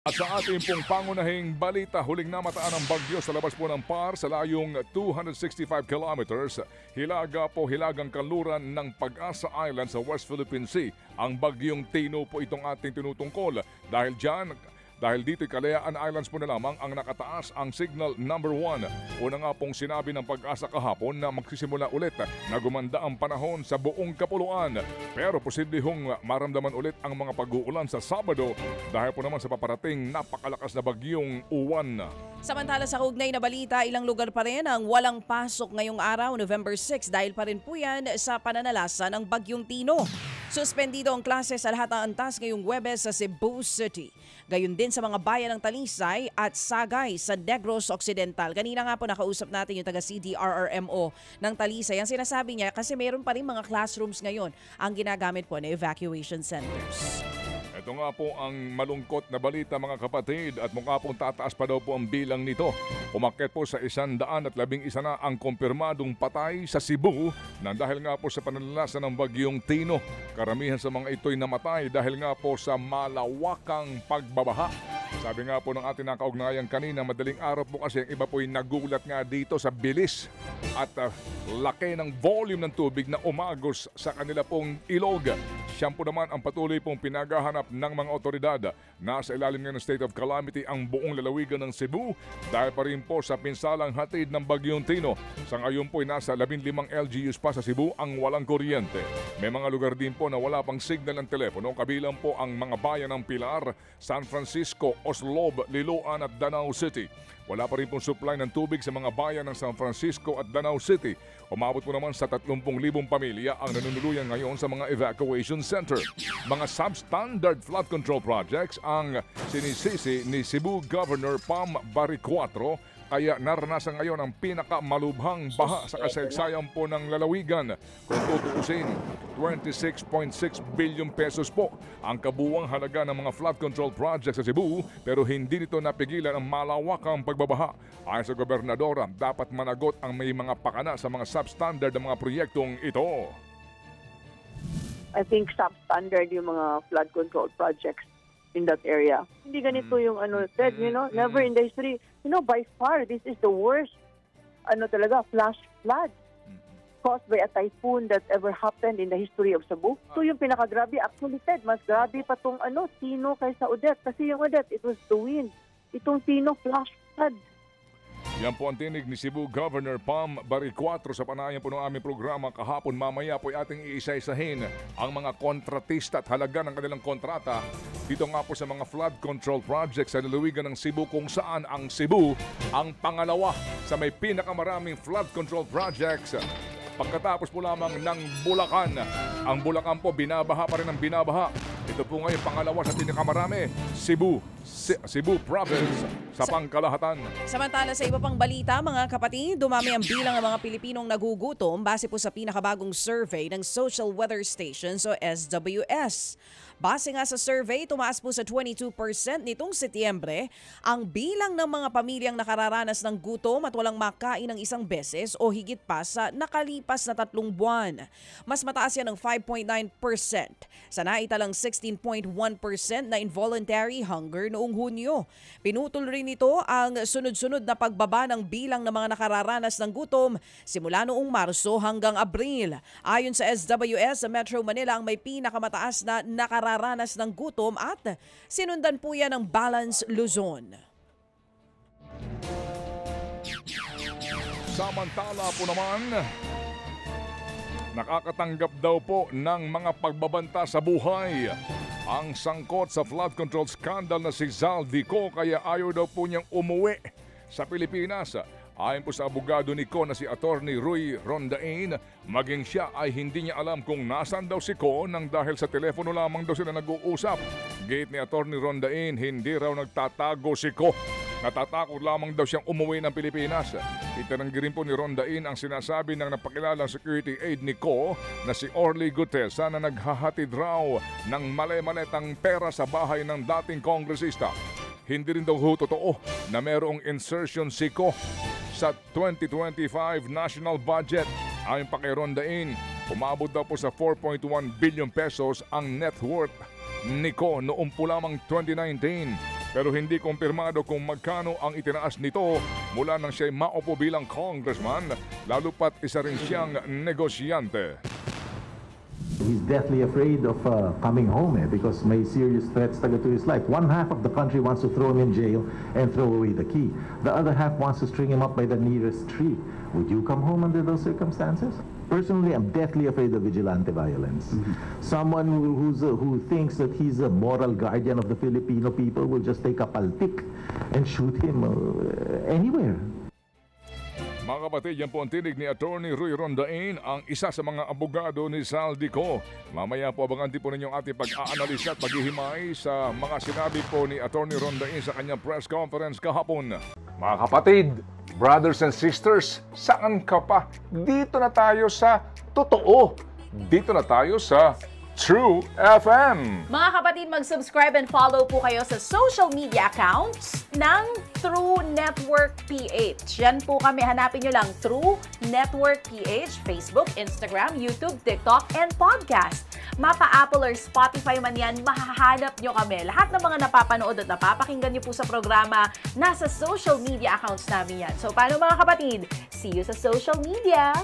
At sa ating pong pangunahing balita, huling namataan ang bagyo sa labas po ng PAR sa layong 265 kilometers. Hilagang kanluran ng Pag-asa Island sa West Philippine Sea. Ang bagyong Tino po itong ating tinutungkol. Dahil dito'y Kalayaan Islands po na lamang ang nakataas ang signal number 1. Una nga pong sinabi ng Pag-asa kahapon na magsisimula ulit na gumanda ang panahon sa buong kapuluan. Pero posible hong maramdaman ulit ang mga pag-uulan sa Sabado dahil po naman sa paparating napakalakas na bagyong Uwan. Samantala sa kaugnay na balita, ilang lugar pa rin ang walang pasok ngayong araw, November 6, dahil pa rin po yan sa pananalasa ng bagyong Tino. Suspendido ang klase sa lahat ng antas ngayong Huwebes sa Cebu City. Gayon din sa mga bayan ng Talisay at Sagay sa Negros Occidental. Kanina nga po nakausap natin yung taga-CDRRMO ng Talisay. Ang sinasabi niya kasi mayroon pa rin mga classrooms ngayon ang ginagamit po na evacuation centers. Ito nga po ang malungkot na balita mga kapatid at mukha pong tataas pa daw po ang bilang nito. Umakyat po sa 111 na ang kumpirmadong patay sa Cebu na dahil nga po sa pananalasa ng bagyong Tino. Karamihan sa mga ito'y namatay dahil nga po sa malawakang pagbabaha. Sabi nga po ng ating nakaugnayan kanina, madaling araw po kasi ang iba po'y nagulat nga dito sa bilis at laki ng volume ng tubig na umagos sa kanila pong ilog. Siyang po naman ang patuloy pong pinagahanap ng mga otoridad. Nasa ilalim ng state of calamity ang buong lalawigan ng Cebu dahil pa rin po sa pinsalang hatid ng bagyong Tino. Sa ngayon po ay nasa 15 LGUs pa sa Cebu ang walang kuryente. May mga lugar din po na wala pang signal ng telepono, kabilang po ang mga bayan ng Pilar, San Francisco, Oslob, Liloan at Danau City. Wala pa rin pong supply ng tubig sa mga bayan ng San Francisco at Danau City. Umabot po naman sa 30,000 pamilya ang nanunuluyan ngayon sa mga evacuation center. Mga substandard flood control projects ang sinisisi ni Cebu Governor Pam Baricuatro, kaya naranasan ngayon ang pinakamalubhang baha sa kasaysayan po ng lalawigan. Kung tutuusin, 26.6 billion pesos po ang kabuwang halaga ng mga flood control projects sa Cebu, pero hindi nito napigilan ang malawakang pagbabaha. Ayon sa gobernadora, dapat managot ang may mga pakana sa mga substandard ng mga proyektong ito. I think substandard yung mga flood control projects in that area. Hindi ganito yung Ted, never in the history. By far, this is the worst, flash flood caused by a typhoon that ever happened in the history of Cebu. So yung pinakagrabe, actually, Ted, mas grabe pa tong Tino kaysa Odette. Kasi yung Odette, it was the wind. Itong Tino, flash flood. Yan po ang tinig ni Cebu Governor Pam Baricuatro sa panayan po ng aming programa kahapon. Mamaya po ay ating iisa-isahin ang mga kontratista at halaga ng kanilang kontrata dito nga po sa mga flood control projects sa lalawigan ng Cebu, kung saan ang Cebu ang pangalawa sa may pinakamaraming flood control projects. Pagkatapos po lamang ng Bulacan. Ang Bulacan po binabaha pa rin ang binabaha. Ito po ngayon pangalawa sa pinakamarami, Cebu Province sa pangkalahatan. Samantala sa iba pang balita, mga kapatid, dumami ang bilang ng mga Pilipinong nagugutom base po sa pinakabagong survey ng Social Weather Station o SWS. Base nga sa survey, tumaas po sa 22% nitong Setyembre ang bilang ng mga pamilyang nakararanas ng gutom at walang makain ng isang beses o higit pa sa nakalipas na 3 buwan. Mas mataas yan ng 5.9% sa naitalang 16.1% na involuntary hunger noong Hunyo. Pinutol rin ito ang sunod-sunod na pagbaba ng bilang ng mga nakararanas ng gutom simula noong Marso hanggang Abril. Ayon sa SWS, sa Metro Manila ang may pinakamataas na nakararanas ng gutom at sinundan po yan ng Balance Luzon. Samantala po naman, nakakatanggap daw po ng mga pagbabanta sa buhay ang sangkot sa flood control scandal na si Zaldico, kaya ayaw daw po niyang umuwi sa Pilipinas. Ayon po sa abogado ni Ko na si Attorney Roy Rondain, maging siya ay hindi niya alam kung nasaan daw si Ko nang dahil sa telepono lamang daw sila nag-uusap. Gate ni Attorney Rondain, hindi raw nagtatago si Ko. Natatakot lamang daw siyang umuwi ng Pilipinas. Itinanggi rin po ni Rondain ang sinasabi ng napakilalang security aide ni Ko na si Orly Gutesa na naghahatid raw ng male-maletang pera sa bahay ng dating kongresista. Hindi rin daw totoo na mayroong insertion si Ko sa 2025 national budget. Ayon pa kay Rondain, umabot daw po sa 4.1 billion pesos ang net worth ni Ko noong po lamang 2019. pero hindi kumpirmado kung magkano ang itinaas nito mula nang siya'y maupo bilang congressman, lalo pat isa rin siyang negosyante. He's deathly afraid of coming home because may serious threats to his life. One half of the country wants to throw him in jail and throw away the key. The other half wants to string him up by the nearest tree. Would you come home under those circumstances? Personally, I'm deathly afraid of vigilante violence. Someone who thinks that he's a moral guardian of the Filipino people will just take a paltik and shoot him anywhere. Mga kapatid, yan po ang tinig ni Attorney Roy Rondain, ang isa sa mga abogado ni Saldico. Mamaya po abangan din po ninyong ating pag-aanalisa at paghihimay sa mga sinabi po ni Attorney Rondain sa kanyang press conference kahapon. Mga kapatid, brothers and sisters, saan ka pa? Dito na tayo sa totoo. Dito na tayo sa True FM. Mga kapatid, mag-subscribe and follow po kayo sa social media accounts ng True Network PH. Yan po kami. Hanapin nyo lang True Network PH, Facebook, Instagram, YouTube, TikTok, and podcast. Mapa Apple or Spotify man yan, mahahanap nyo kami. Lahat ng mga napapanood at napapakinggan nyo po sa programa, nasa social media accounts namin yan. So, paano mga kapatid? See you sa social media!